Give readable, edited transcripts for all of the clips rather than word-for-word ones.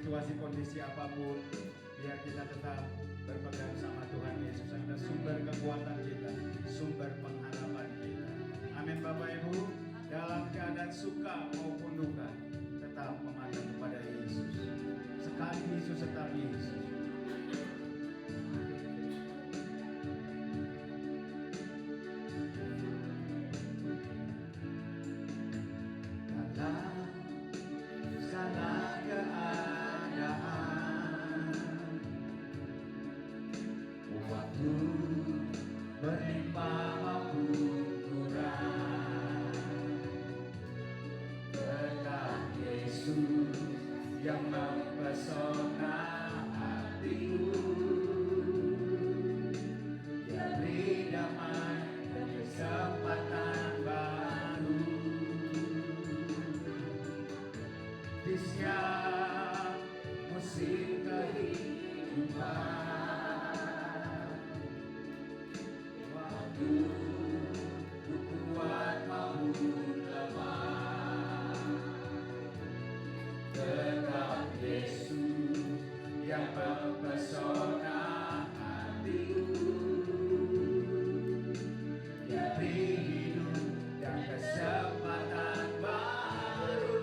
situasi kondisi apapun, biar kita tetap berpegang sama Tuhan Yesus, adalah sumber kekuatan kita, sumber pengharapan kita. Amin Bapak Ibu. Dalam keadaan suka maupun duka, tetap memandang kepada Yesus. Sekali Yesus tetap Yesus. Dalam segala keadaan, waktu berlimpah maupun kurang, berkat Yesus yang mempesona hatiku, yang beri damai dan kesempatan baru. Di setiap musim kehidupan, waktu ku kuat maupun lemah, tetap Yesus yang mempesona hatiku, yang beri hidup dan kesempatan baru.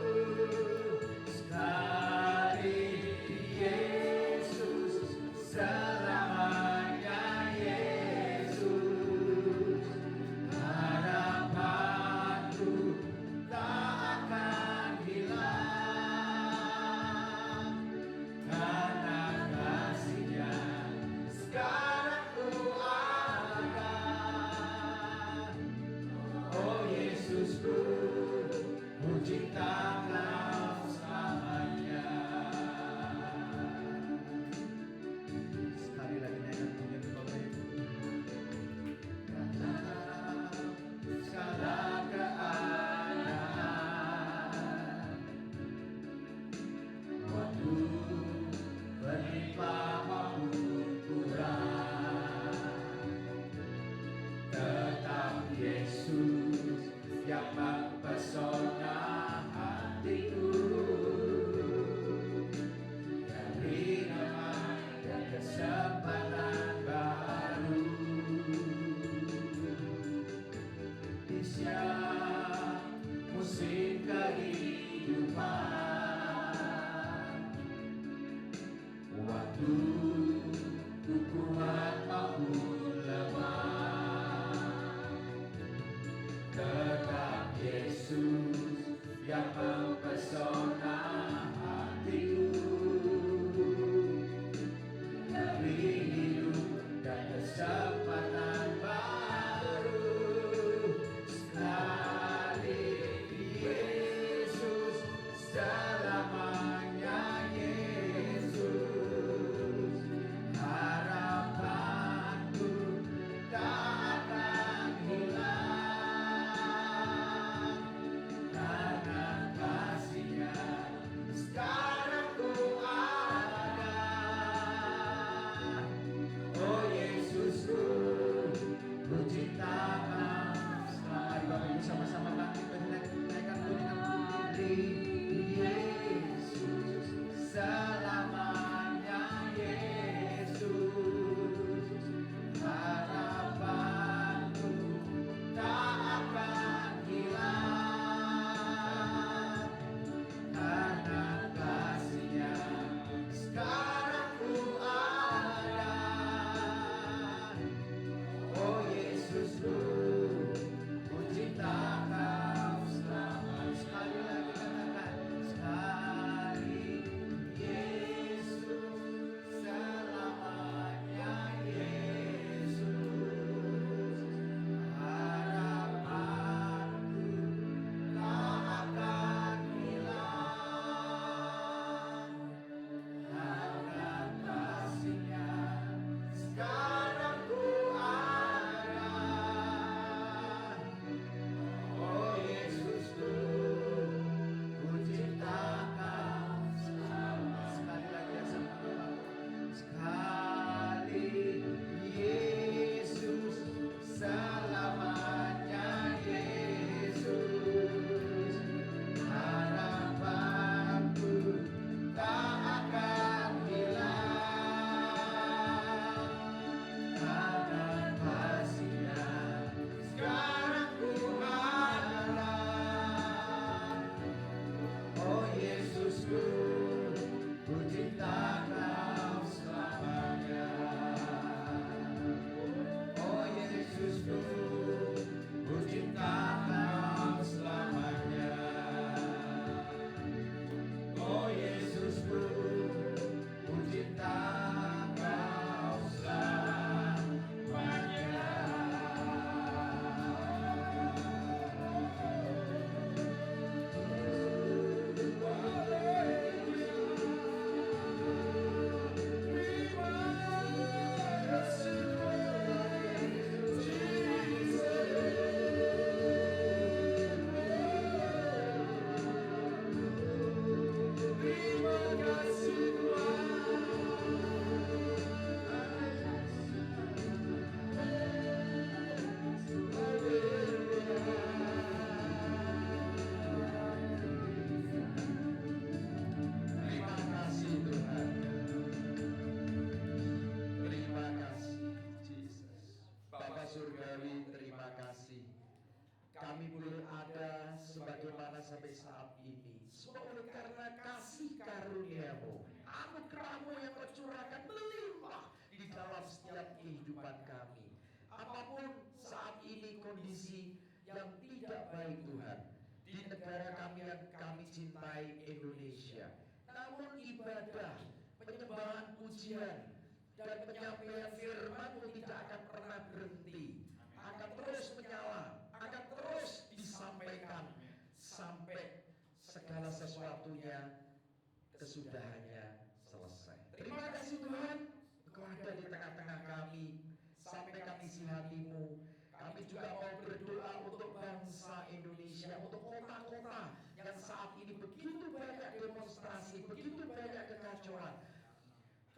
Sekali Yesus, selamanya Yesus, harapanku tak akan hilang, karena kasih-Nya sekarang ku ada. Oh Yesusku, ku cinta Kau selamanya. Sekali lagi naikkan pujian Bapak Ibu. Dalam segala keadaan, waktu berlimpah maupun kurang, tetap Yesus yang mempesona hatiku, yang beri damai dan kesempatan baru. Di setiap musim kehidupan, waktu ku kuat maupun lemah, tetap Yesus yang mempesona hatiku, beri hidup dan kesempatan baru. Sekali Yesus, selamanya Yesus, harapanku tak akan hilang, karena kasih-Nya sekarang ku ada. Oh Yesusku, ku cinta Kau. Selamat Bapak Ibu, sama-sama kami menaikkan pujian Yesus, selamanya Yesus, harapanku tak akan hilang, karena kasih-Nya sekarang ku ada. Oh Yesusku, ku cinta Kau selamanya. Sekali lagi katakan, sampai saat ini, semua oleh karena kasih karunia-Mu, anugerah-Mu yang Kau curahkan melimpah di dalam setiap kehidupan kami. Apapun saat ini kondisi yang tidak baik Tuhan di negara kami yang kami cintai, Indonesia, namun ibadah, penyembahan, pujian, dan penyampaian firman-Mu tidak akan pernah berhenti, akan terus menyala, akan terus disampaikan sampai segala sesuatunya kesudahannya selesai. Terima kasih Tuhan, Engkau ada di tengah-tengah kami. Sampaikan isi hati-Mu. Kami juga mau berdoa untuk bangsa Indonesia, untuk kota-kota yang saat ini begitu banyak demonstrasi, begitu banyak kekacauan,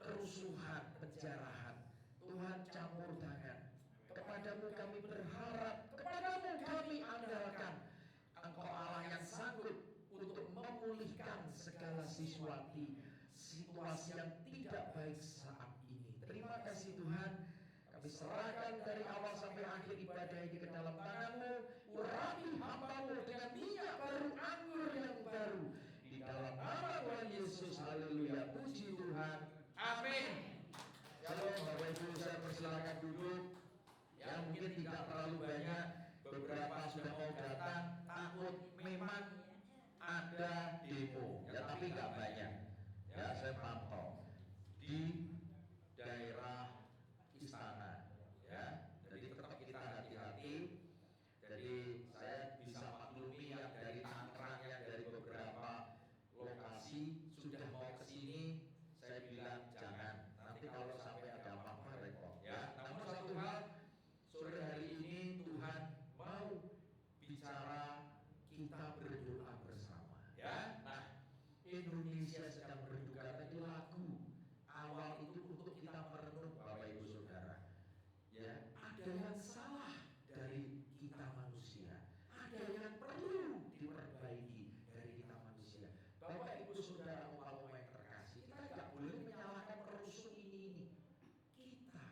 kerusuhan, penjarahan. Tuhan campur tangan. Kepadamu kami berharap, kepadamu kami andalkan. Engkau Allah yang sanggup untuk memulihkan segala situasi yang tidak baik saat ini. Terima kasih Tuhan. Kami serahkan dari awal sampai akhir ibadah ini ke dalam tangan-Mu. Urapi hamba-Mu dengan minyak baru, anggur yang baru. Di dalam nama Tuhan Yesus, haleluya, puji Tuhan, amin. Shalom Bapak Ibu, saya persilakan duduk. Ya mungkin tidak terlalu banyak, beberapa sudah mau datang, takut memang ada demo, ya tapi nggak banyak. Ya saya pantau di daerah istana, ya. Jadi tetap kita hati-hati. Jadi saya bisa maklumi yang dari Tangerang, yang dari beberapa lokasi sudah mau ke sini, saya bilang jangan. Nanti kalau sampai ada apa-apa repot, ya. Namun satu hal, sore hari ini Tuhan mau bicara, kita berdoa bersama, ya. Nah, Indonesia sedang berduka. Tadi lagu awal itu untuk kita merenung Bapak Ibu Saudara, ya, ada yang salah dari kita manusia, ada yang perlu diperbaiki dari kita manusia. Bapak Ibu Saudara, umat yang terkasih, kita tidak boleh menyalahkan perusuh ini. Kita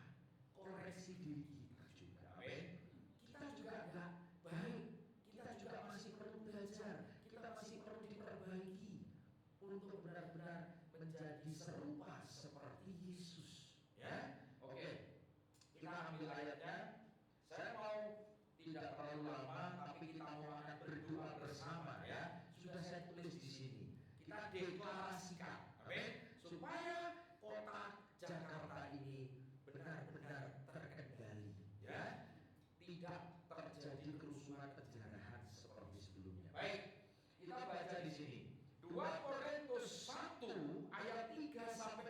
koreksi diri kita juga, amin. Kita juga nggak baik, kita juga masih perlu belajar, kita masih perlu diperbaiki untuk benar-benar menjadi serupa seperti Yesus, ya. Oke, kita ambil ayatnya. Saya mau tidak terlalu lama, tapi kita mau akan berdoa bersama, ya. Sudah saya tulis di sini. Kita deklarasikan, amin, supaya kota Jakarta ini benar-benar terkendali, ya. Tidak terjadi kerusuhan, penjarahan seperti sebelumnya. Baik, kita baca di sini. 2 Korintus 1 ayat 3 sampai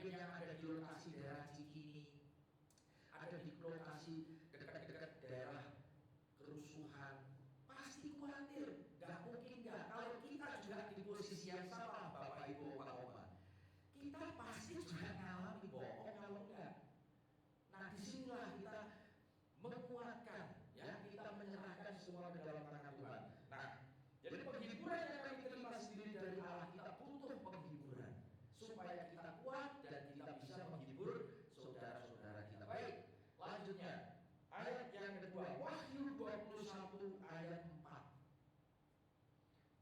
mungkin yang ada di lokasi daerah Cikini, ada di lokasi dekat-dekat daerah kerusuhan, pasti khawatir. Gak mungkin gak, kalau kita juga di posisi yang sama, Bapak Ibu Oma, kita pasti juga ngalami bohong kalau enggak. Nah, disinilah kita menguatkan, ya, kita menyerahkan semua ke dalam tangan Tuhan. Nah, jadi penghiburan yang kami terima sendiri dari Allah, kita butuh penghiburan supaya kita kuat dan kita bisa menghibur saudara-saudara kita. Baik, lanjutnya ayat yang kedua, Wahyu 21 ayat 4.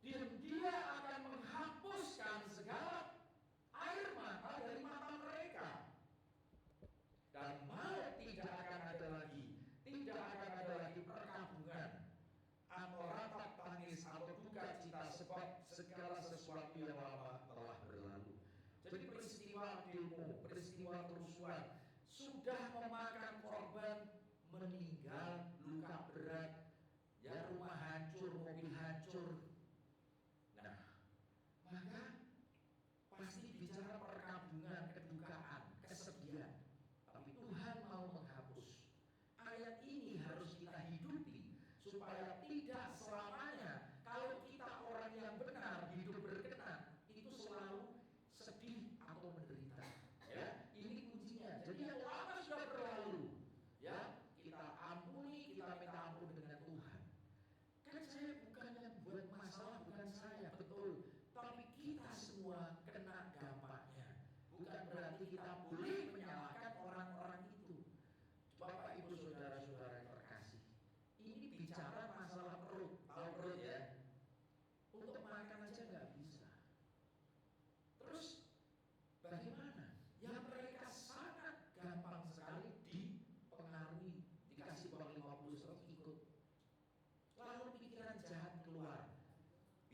Dan dia akan menghapuskan segala air mata dari mata mereka, dan maut tidak akan ada lagi, tidak akan ada lagi perkabungan atau ratap tangis atau duka cita, sebab segala sesuatu yang lama telah berlalu. Jadi peristiwa demo, peristiwa kerusuhan sudah memakan korban meninggal, luka berat, ya, rumah hancur, mobil hancur. Nah, maka pasti bicara perkabungan, kedukaan, kesedihan. Tapi Tuhan mau menghapus. Ayat ini harus kita hidupi supaya tidak selamanya kalau kita orang yang benar, hidup berkenan, itu selalu sedih atau menderita. Ya, ini kuncinya. Jadi yang lama sudah berlalu, ya, kita ampuni, kita minta ampun dengan Tuhan. Kan saya bukannya buat masalah, bukan saya, betul. Tapi kita semua kena dampaknya. Bukan berarti kita boleh menyalahkan orang-orang itu. Bapak Ibu saudara-saudara yang terkasih, ini bicara masalah perut. Tahu perut ya? Untuk makan aja nggak bisa. Terus bagaimana? Ya mereka sangat gampang sekali dipengaruhi, dikasih uang 50 ikut. Lalu pikiran jahat keluar.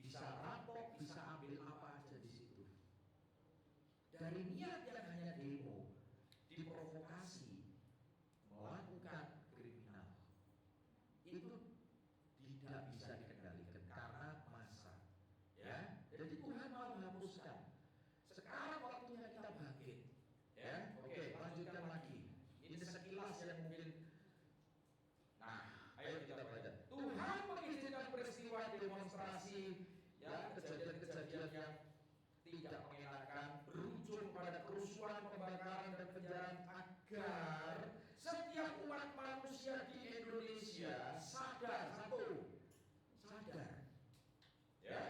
Bisa rampok, bisa ambil apa aja di situ. Dari niat yang hanya demo, diprovokasi, melakukan kriminal, itu tidak bisa dikendalikan karena masa. Ya, jadi Tuhan mau menghapuskan. Sekarang waktunya kita bangkit. Ya, oke, lanjutkan lagi. Ini sekilas yang mungkin. Nah, ayo kita baca. Tuhan mengizinkan peristiwa demonstrasi, ya, kejadian-kejadian yang tidak mengenakan berujung pada kerusuhan, pembakaran dan penjarahan, agar setiap umat manusia di Indonesia sadar, ya,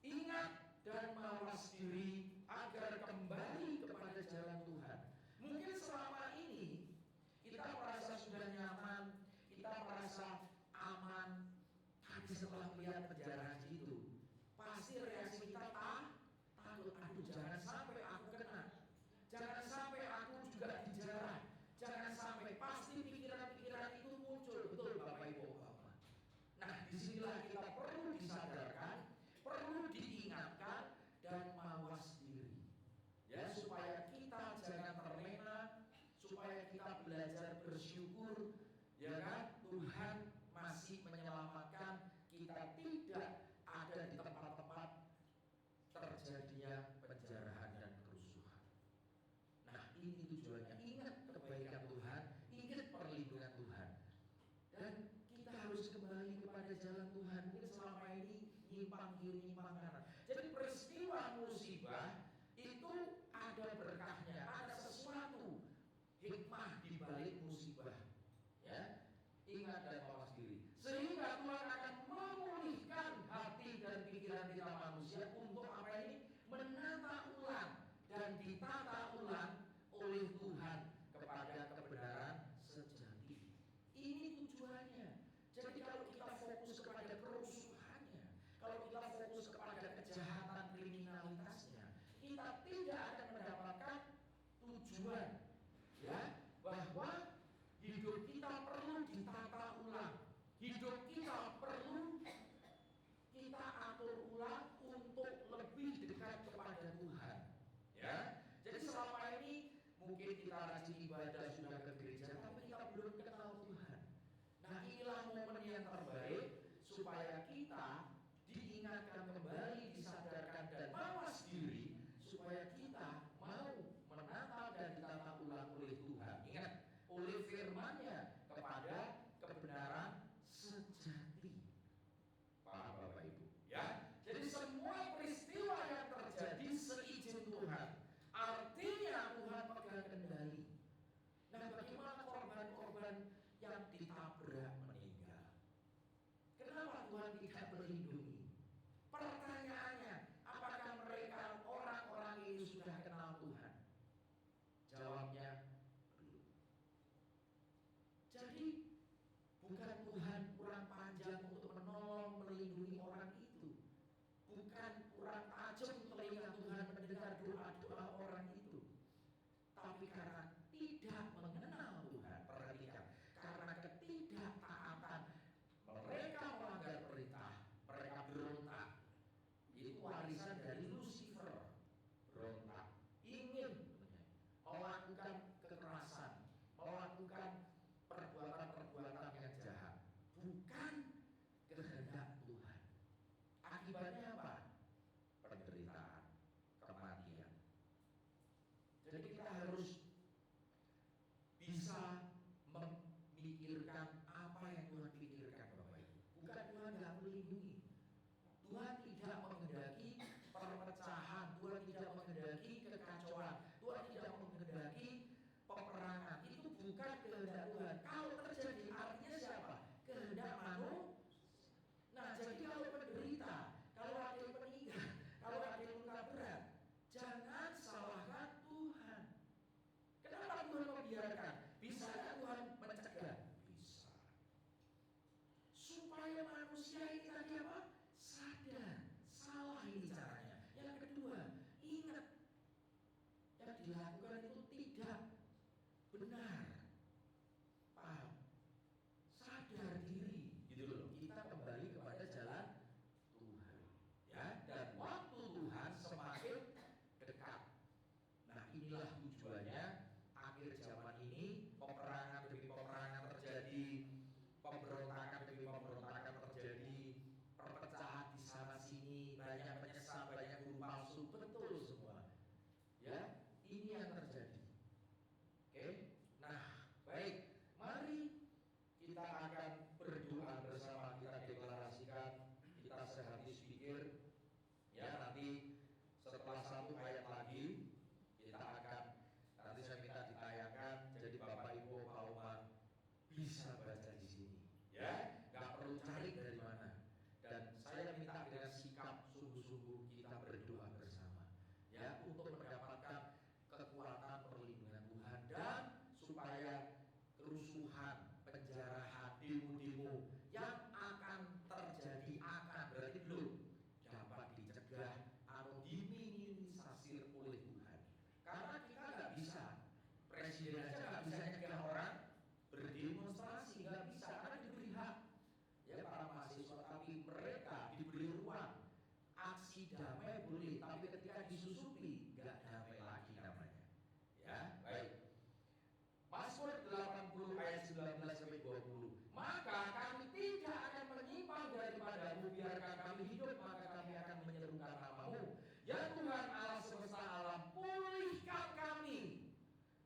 ingat dan mawas diri agar kembali kepada jalan Tuhan. Mungkin selama ini kita merasa sudah nyaman, kita merasa aman, tapi setelah melihat penjarahan itu, pasti reaksi kita takut, aduh jangan sampai aku kena, jangan sampai aku juga dijarah, jangan sampai, pasti pikiran-pikiran itu muncul, betul Bapak Ibu Bapak. Nah, disinilah kita perlu disadarkan, perlu diingatkan dan mawas diri, ya, supaya kita jangan terlena, supaya kita belajar bersyukur, ya kan, Tuhan masih menyelamatkan kita, tidak ada di tempat-tempat terjadinya penjarahan dan kerusuhan. Nah, ini tujuannya, ingat kebaikan Tuhan, ingat perlindungan Tuhan, dan kita harus kembali kepada jalan Tuhan. Mungkin selama ini nyimpang kiri, nyimpang kanan. Jadi peristiwa musibah itu ada berkahnya, ada sesuatu hikmah di balik musibah. Ya, ingat dan mawas diri, sehingga Tuhan akan memulihkan hati dan pikiran kita manusia untuk apa ini? Menata ulang dan ditata ulang oleh Tuhan kepada kebenaran sejati. Ini tujuannya. Jadi kalau kita fokus kepada kerusuhannya, kalau kita fokus kepada kejahatan kriminalitasnya, kita tidak akan mendapatkan tujuan, ya, bahwa hidup kita perlu ditata ulang, hidup kita perlu kita atur ulang untuk lebih dekat kepada Tuhan. Ya, jadi selama ini mungkin kita rajin ibadah, sudah ke gereja, tapi kita belum kenal Tuhan. Nah, inilah momen yang terbaik supaya kita diingatkan kembali, disadarkan dan mawas diri, supaya kita mau menata benar, paham, sadar diri, gitu loh. Kita kembali kepada jalan Tuhan, ya. Dan waktu Tuhan semakin dekat. Nah, inilah tujuannya akhir zaman ini, peperangan demi peperangan terjadi, pemberontakan demi pemberontakan terjadi, perpecahan di sana sini, banyak penyesal, banyak guru palsu, betul semua. Ya, ini yang terjadi. Oke, nah baik, mari kita akan berdoa bersama, kita deklarasikan, kita sehati sepikir. Ya, nanti setelah satu ayat lagi kita akan, nanti saya minta ditayangkan, jadi Bapak Ibu Pak Umar bisa baca di sini, ya, nggak perlu cari dari mana. Dan saya minta dengan sikap sungguh-sungguh kita berdoa bersama, ya, untuk mendapatkan kekuatan perlindungan Tuhan, dan supaya kerusuhan, penjarahan, demo-demo yang akan terjadi, akan berarti belum dapat dicegah atau diminimalisir oleh Tuhan. Karena kita nggak bisa, presiden aja nggak bisa nyegah orang berdemonstrasi, nggak bisa, karena diberi hak, ya, para mahasiswa, tapi mereka diberi ruang. Aksi damai boleh, tapi ketika disusupi nggak damai lagi namanya. Ya, baik. Mazmur 80 ayat 19 sampai 20. Maka kami tidak akan menyimpang daripadamu, biarkan kami hidup, maka kami akan menyerukan namamu. Ya Tuhan Allah semesta alam, pulihkan kami.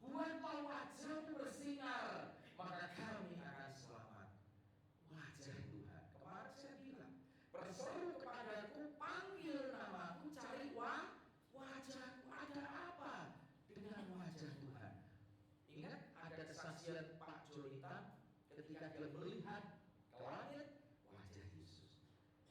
Buatlah wajah-Mu bersinar, maka kami akan selamat. Wajah Tuhan. Kemarin saya bilang, berseru kepadaku, panggil namaku, cari wajahku. Ada apa dengan wajah Tuhan? Ingat ada kesaksian Pak Jonitan ketika dia melihat ke langit, wajah Yesus.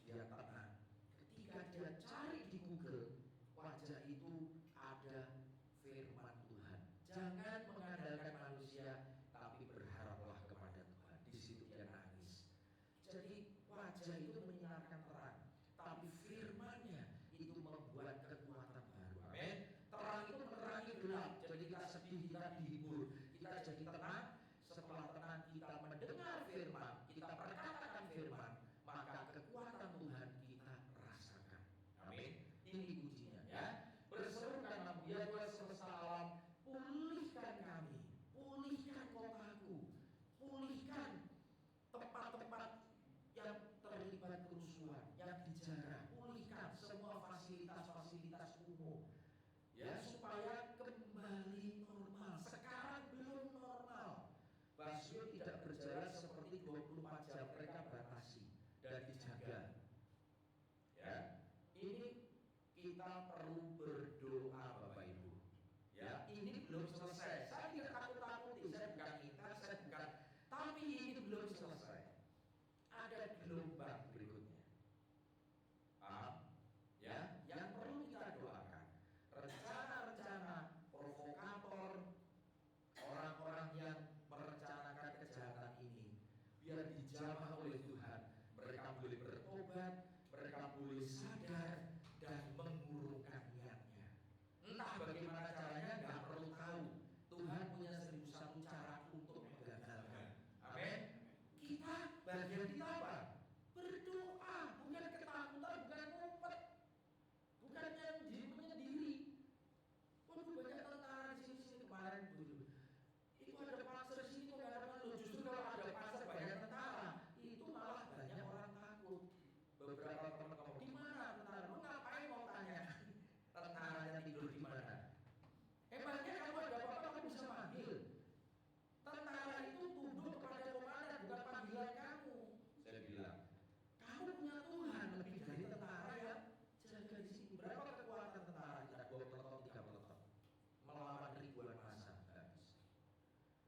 Dia tenang. Ketika dia cari di Google, wajah itu ada firman Tuhan. Jangan mengandalkan manusia, tapi berharaplah kepada Tuhan. Di situ dia nangis. Jadi wajah itu menyinarkan terang, tapi firman-Nya itu membuat kekuatan baru. Amin. Terang itu menerangi gelap. Jadi kita sedih, kita dihibur, kita jadi tenang. Setelah tenang kita mendengar firman, kita perkatakan firman, maka kekuatan Tuhan kita rasakan. Amin. Ini kuncinya, ya. Berseru karena Dia Tuhan semesta alam, pulihkan kami, pulihkan kotaku, pulihkan tempat-tempat yang terlibat kerusuhan, yang dijarah, pulihkan semua fasilitas-fasilitas umum, ya, supaya kembali normal. Sekarang belum normal. Busway tidak berjalan seperti 24 jam, mereka batasi dan dijaga. Ya, ini kita perlu berdoa Bapak Ibu. Ya, ini belum selesai. Saya tidak takut-takuti, saya bukan kita, saya bukan, tapi ini belum selesai. Ada gelombang berikutnya. Paham? Ya, yang perlu kita doakan, rencana-rencana provokator, orang-orang yang merencanakan kejahatan ini, biar dijamah oleh Tuhan. Mereka boleh bertobat, mereka boleh sadar dan mengurungkan niatnya. Entah bagaimana caranya, nggak perlu tahu. Tuhan punya 1001 cara untuk menggagalkan. Amin. Kita, bagian kita apa? Berdoa, bukan ketakutan, bukan ngumpet, bukan menyendiri. Waduh, banyak tentara di sini kemarin dulu. Itu ada pasar sini kok nggak ada malu. Justru kalau ada pasar banyak tentara, itu malah banyak orang takut. Beberapa teman ngomong, di mana tentara? Lu ngapain mau tanya? Tentaranya tidur di mana? Hebatnya kamu ada apa-apa kamu bisa manggil. Tentara itu tunduk kepada komandan, bukan panggilan kamu. Saya bilang, kamu punya Tuhan lebih dari tentara ya. Jaga di sini. Berapa kekuatan tentara kita? 2 peleton, 3 peleton melawan ribuan massa.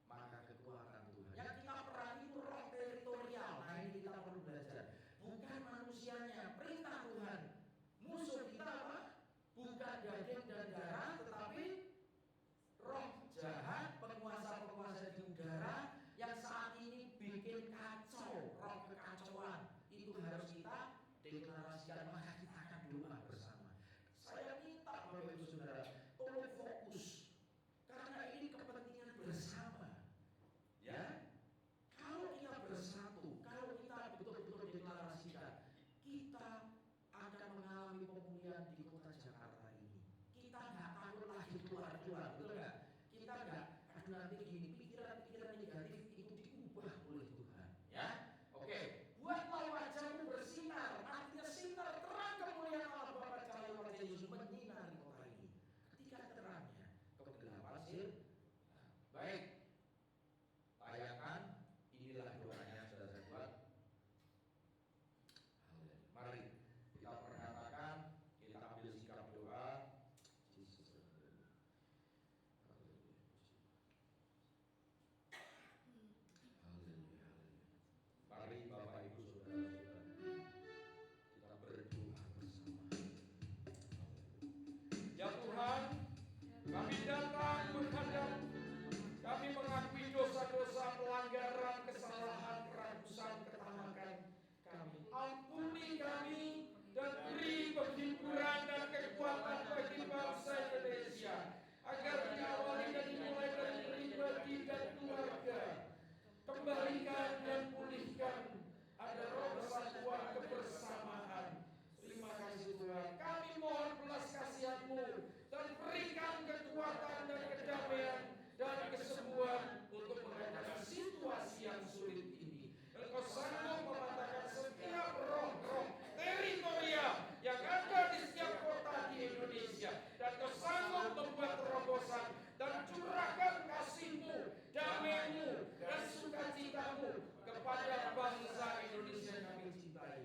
Maka kekuatan Tuhan yang kita perangi itu roh teritorial. Nah, ini kita perlu belajar. Bukan manusianya, perintah Tuhan. Musuh kita apa? Bukan daging dan darah, tetapi roh jahat, penguasa-penguasa di udara yang saat ini bikin kacau, roh kekacauan. Itu harus kita deklarasikan, maka kita akan doa bersama. Saya minta Bapak Ibu Saudara, tolong fokus, karena ini kepentingan bersama. Tuhan, betul nggak? Kita nggak, aduh nanti gini, pikiran-pikiran negatif itu diubah oleh Tuhan, ya. Oke, buatlah wajahmu bersinar, artinya sinar terang kemuliaan Allah Bapa cahaya wajah Yesus menyinari kota ini. Ketika terangnya, kegelapan sir. Baik, bayangkan inilah doanya sudah saya buat. Mari kita perkatakan, kita ambil sikap doa. Mari Bapak Ibu Saudara-saudara, kita berdoa bersama. Ya Tuhan, kami datang menghadap, kami mengakui dosa-dosa, pelanggaran, kesalahan, keragusan, ketamakan kami. Ampuni kami dan beri penghiburan dan kekuatan bagi bangsa Indonesia, agar diawali dan dimulai dari pribadi dan keluarga. Kembalikan dan pulihkan, ada roh persatuan kebersamaan. Terima kasih Tuhan. Kami mohon belas kasihan-Mu dan berikan kekuatan dan kedamaian dan kesembuhan untuk menghadapi situasi yang sulit ini. Engkau sanggup mematahkan setiap roh-roh teritorial yang ada di setiap kota di Indonesia, dan Engkau sanggup membuat terobosan dan curahkan kasih-Mu, damai-Mu, dan sukacita-Mu kepada bangsa Indonesia yang kami cintai.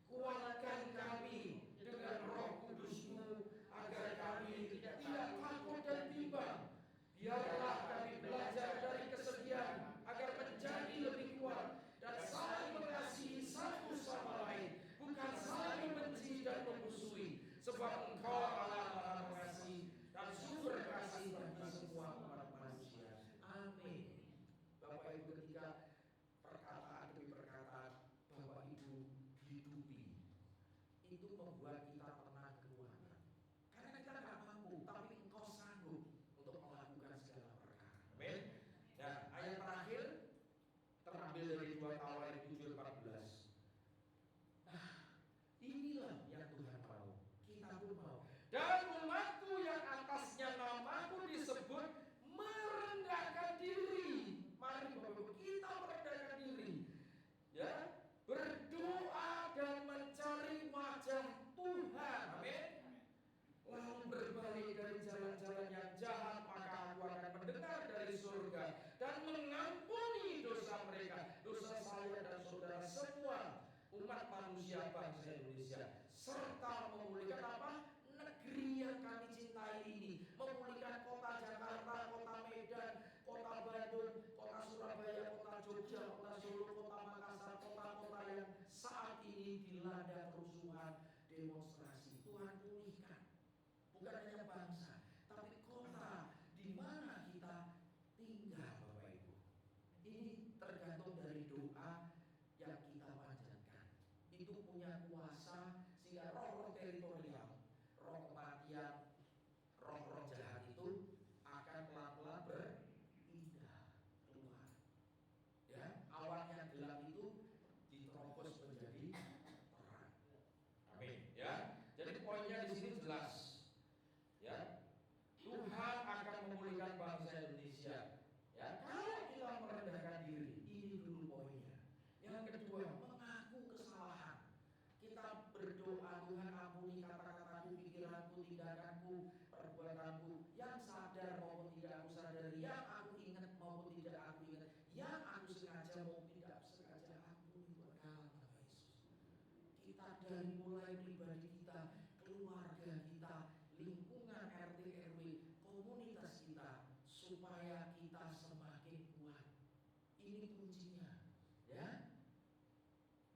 Kuatkan kami dengan Roh Kudus-Mu agar kami tidak takut dan bimbang. Biarlah kami belajar dari kesedihan agar menjadi lebih kuat dan saling mengasihi satu sama lain, bukan saling membenci dan memusuhi, sebab Engkau Allah Maha Pengasih dan sumber kasih bagi semua umat manusia. Amin. Bapak Ibu, ketika perkataan demi perkataan Bapak Ibu hidupi, itu membuat kita tenang kekuatan. Karena kita nggak mampu, tapi Engkau sanggup untuk melakukan segala perkara. Amin. Dan ayat terakhir terambil dari 2 Tawarik 7:14. Nah, inilah yang Tuhan mau, kita pun mau. Dan umatku yang atasnya namaku disebut merendahkan diri. Mari Bapak Ibu, kita merendahkan diri, ya, berdoa dan mencari wajah Tuhan. Amin. Lalu berbalik dari jalan-jalan yang jahat, maka aku akan mendengar dari surga dan mengampuni dosa mereka, dosa saya dan saudara semua umat manusia bangsa Indonesia, serta memulihkan apa? Negeri yang kami cintai ini, memulihkan kota Jakarta, kota Medan, kota Bandung, kota Surabaya, kota Jogja, kota Solo, kota Makassar, kota-kota yang saat ini dilanda kerusuhan, demonstrasi. Tuhan pulihkan, bukan hanya bangsa, tapi kota di mana kita tinggal, Bapak Ibu. Ini tergantung dari doa yang kita panjatkan. Itu punya kuasa sehingga roh-roh teritorial, roh kematian, roh-roh jahat itu akan pelan-pelan berpindah keluar. Ya, awan yang gelap itu diterobos menjadi terang. Amin. Ya, jadi poinnya di sini jelas. Ya, Tuhan akan memulihkan bangsa Indonesia. Ya, kalau kita merendahkan diri, ini dulu poinnya. Yang kedua, mengaku kesalahan. Kita berdoa, Tuhan ampuni kata-kataku, pikiranku, tindakanku, perbuatanku, yang sadar maupun tidak aku sadari, yang aku ingat maupun tidak aku ingat, yang aku sengaja maupun tidak sengaja, ampuni Tuhan dalam nama Yesus. Kita dari mulai pribadi kita, keluarga kita, lingkungan RT RW, komunitas kita, supaya kita semakin kuat. Ini kuncinya, ya.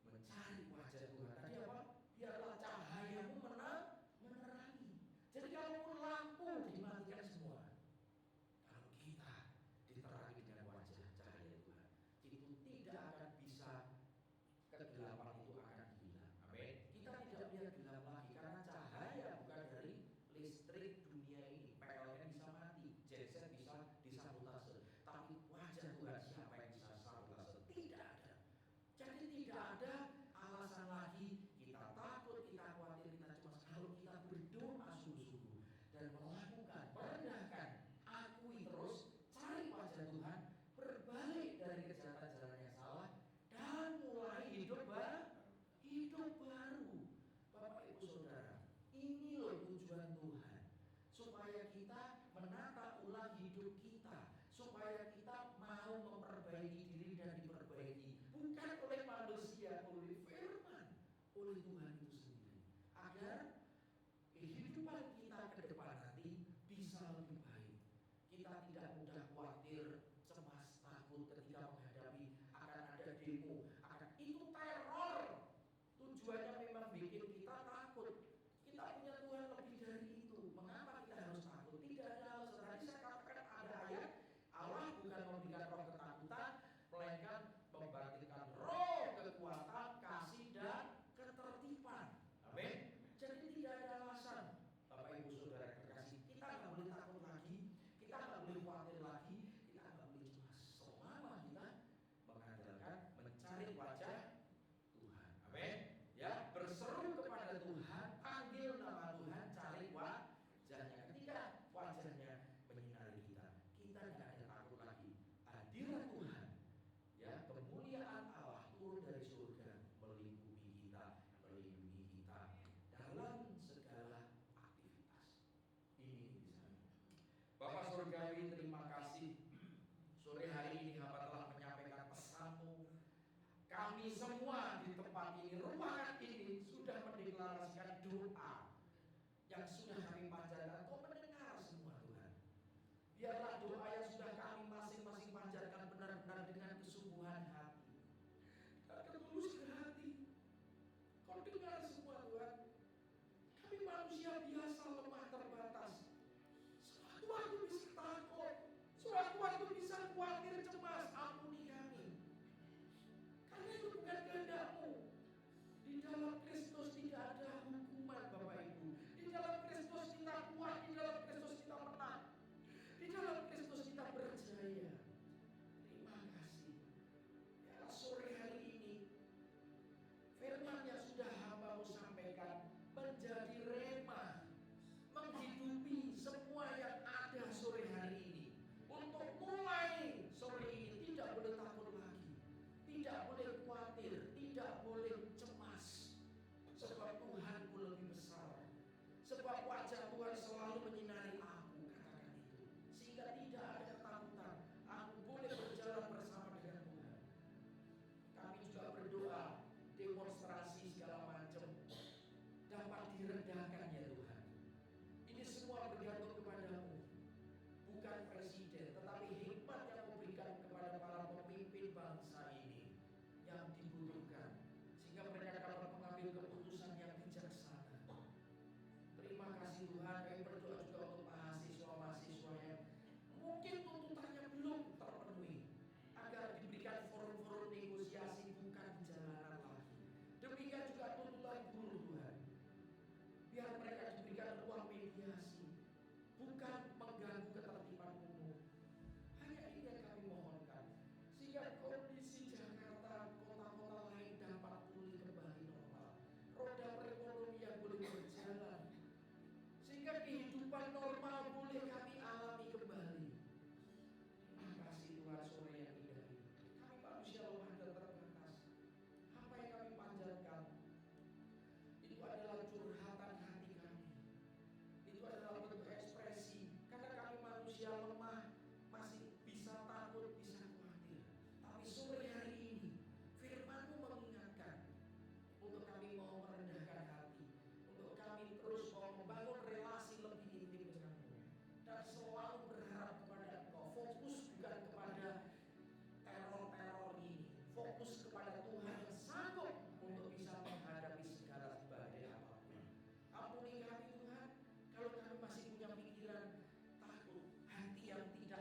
Mencari wajah Tuhan. Tadi apa? Biarlah cahayamu menerangi. Jadi kalaupun lampu dimatikan semua, kalau kita diterangi dengan wajah cahaya Tuhan, itu tidak akan bisa, kegelapan itu akan hilang. Amin. Kita tidak lihat gelap lagi karena cahaya bukan dari listrik dunia ini. PLN bisa mati, genset bisa disabotase, tapi wajah Tuhan siapa yang bisa sabotase? Tidak ada. kami semua di tempat ini, ruangan ini sudah mendeklarasikan doa yang sudah kami panjatkan. Kau mendengar semua Tuhan. Biarlah doa yang sudah kami masing-masing panjatkan benar-benar dengan kesungguhan hati dan ketulusan hati. Kau dengar semua Tuhan. Kami manusia biasa, lemah, terbatas. Sewaktu-waktu bisa takut, sewaktu-waktu bisa khawatir, cemas. Ampuni kami. Karena itu bukan kehendak-Mu. Di dalam Kristus tidak ada hukuman, Bapak Ibu. Di dalam Kristus kita kuat, di dalam Kristus kita menang. Di dalam Kristus kita berjaya. Terima kasih. Ya, sore hari ini firman yang sudah hamba-Mu sampaikan menjadi rema, menghidupi semua yang ada sore hari ini. Untuk mulai sore ini tidak boleh takut lagi, tidak boleh khawatir, tidak boleh cemas. Sebab Tuhanku lebih besar. Sebab wajah Tuhan selalu menyinari aku, katakan itu. Sehingga tidak ada ketakutan. Aku boleh berjalan bersama dengan Tuhan. Kami juga berdoa, demonstrasi segala macam dapat direndahkan ya Tuhan. Ini semua bergantung kepadamu. Bukan presiden, tetapi hikmat yang Kau berikan kepada para pemimpin bangsa ini yang dibutuhkan, sehingga mereka dapat mengambil keputusan yang bijaksana. Terima kasih Tuhan. Kami berdoa juga untuk mahasiswa-mahasiswa yang mungkin tuntutannya belum terpenuhi, agar diberikan forum-forum negosiasi bukan di jalanan lagi. Demikian juga tuntutan guru Tuhan. Biar mereka diberikan ruang mediasi, bukan mengganggu ketertiban umum. Hanya ini yang kami mohonkan, sehingga kondisi Jakarta, kota-kota lain dapat pulih kembali normal. Roda perekonomian boleh berjalan, sehingga kehidupan normal boleh kami alami kembali. Terima kasih Tuhan sore yang indah ini. Kami manusia lemah dan terbatas. Apa yang kami panjatkan itu adalah curhatan hati kami. Itu adalah bentuk ekspresi. Karena kami manusia lemah, masih bisa takut, bisa khawatir. Tapi sore hari ini firman-Mu mengingatkan untuk kami mau merendahkan hati, untuk kami terus mau membangun relasi lebih intim dengan-Mu, dan selalu berharap kepada Engkau. Fokus bukan kepada teror-teror ini, fokus kepada Tuhan yang sanggup untuk bisa menghadapi segala sebagai apapun. Ampuni kami Tuhan, kalau kami masih punya pikiran takut, hati yang tidak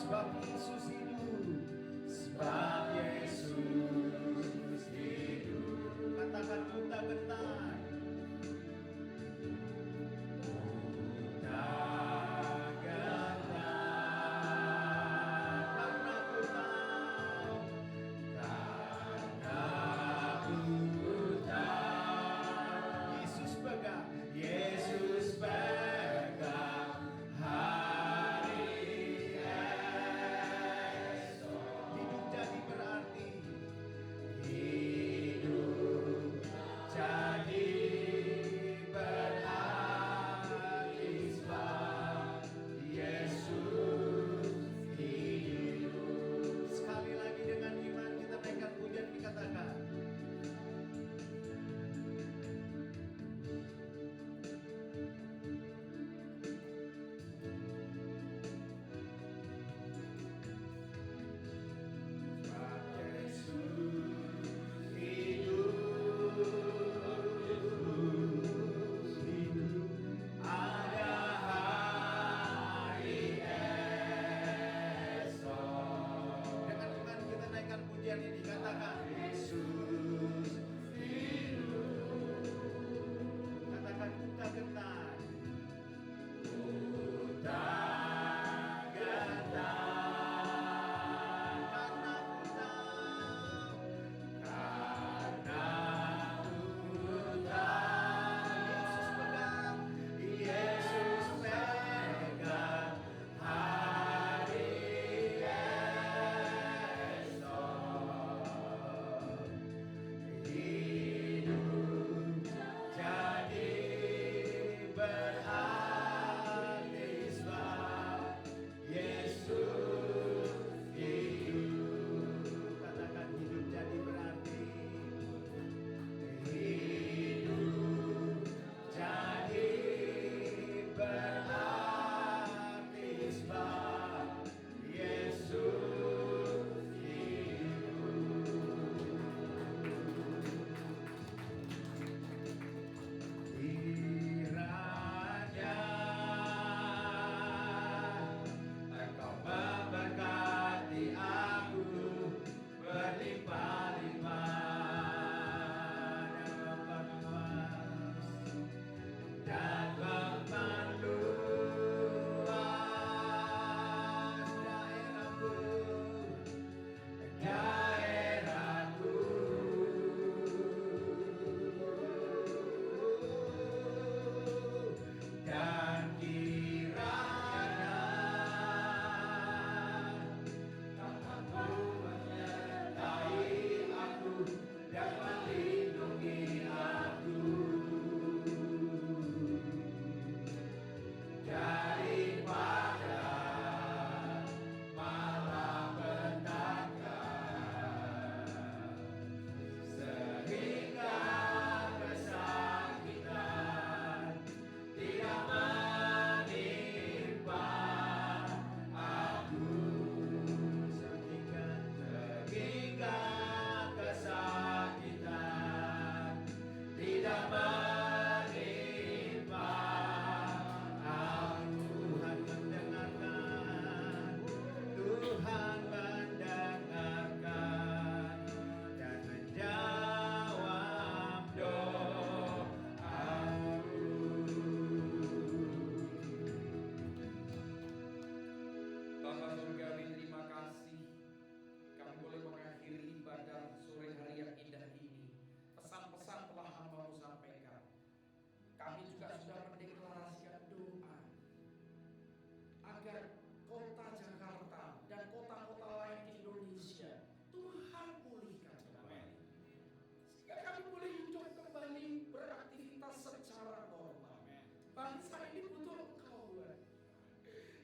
Sebab Yesus hidup, sebab Yesus hidup. Katakan buta gentar.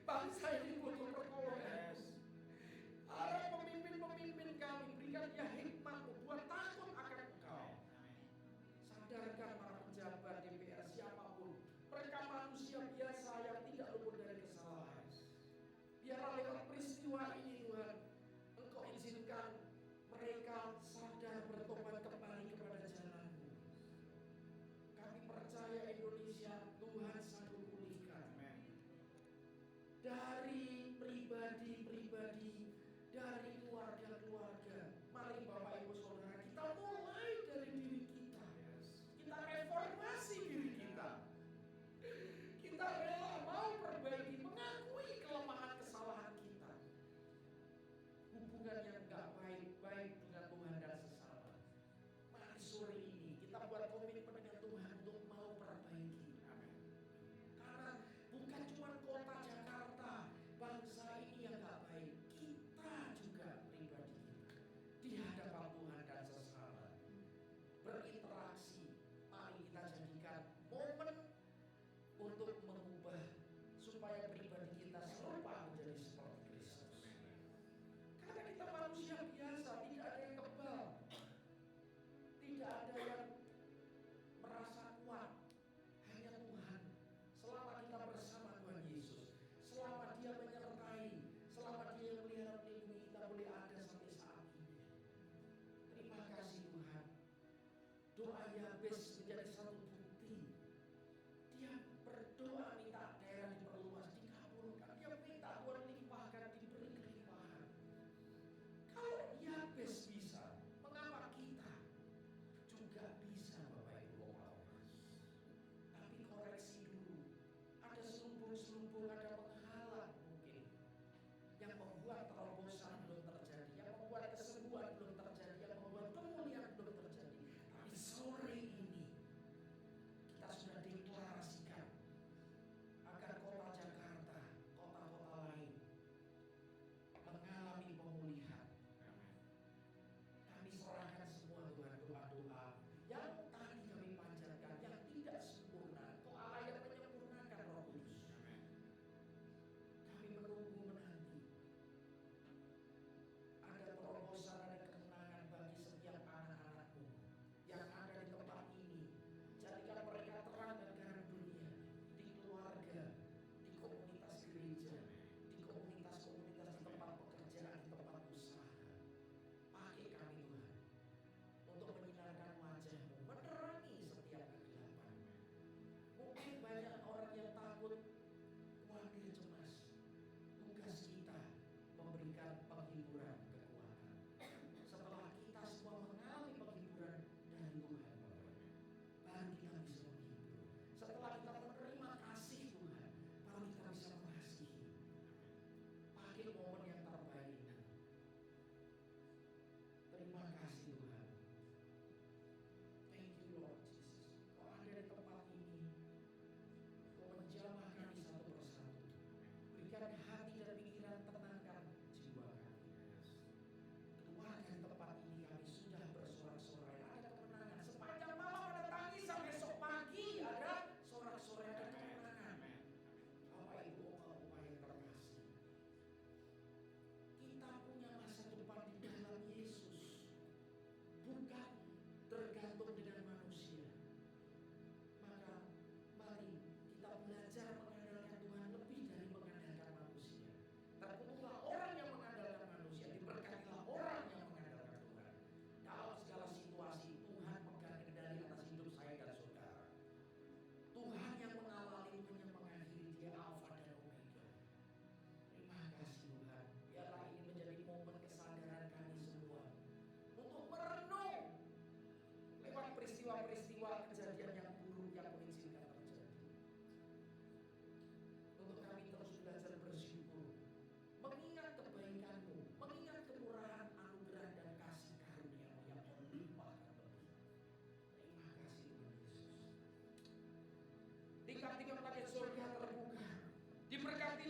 Bangsa ini butuh pertolongan. Harap pemimpin-pemimpin kami berikan dia hikmat buat takut akan Engkau. Sadarkan para pejabat DPR siapapun, mereka manusia biasa yang tidak luput dari kesalahan. Biarlah lewat peristiwa ini Tuhan, Engkau izinkan mereka sadar bertobat kembali kepada jalan-Mu. Kami percaya Indonesia Tuhan sanggup pulihkan dari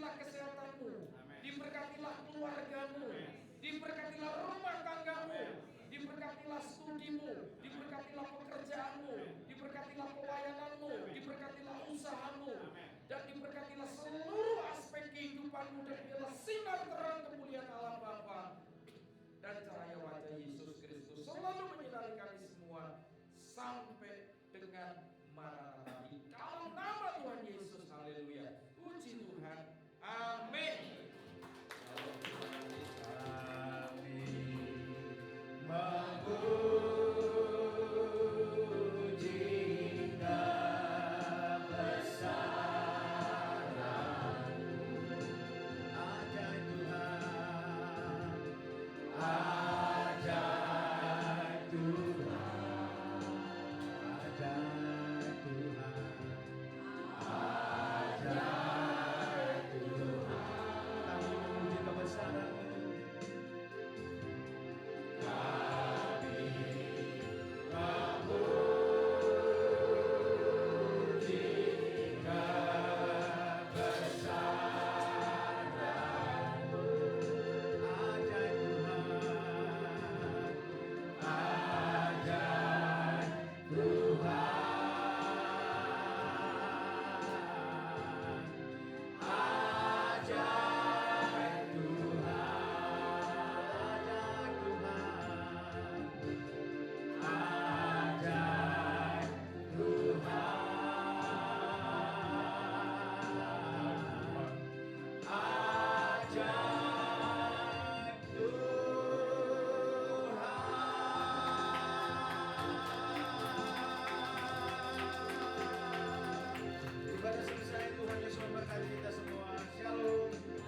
diberkatilah kesehatanmu, Amin. diberkatilah keluargamu, Amin. diberkatilah rumah tanggamu, diberkatilah studimu, diberkatilah pekerjaanmu, diberkatilah pelayananmu, diberkatilah usahamu, dan diberkatilah seluruh aspek kehidupanmu, dan biarlah sinar terang kemuliaan Allah Bapa dan cahaya wajah Yesus Kristus selalu menyinari kami semua sampai dengan Maranatha. Di dalam nama Tuhan Yesus, haleluya. Puji Tuhan. Amin. Ibadah selesai, Tuhan Yesus memberkati kita semua. Shalom.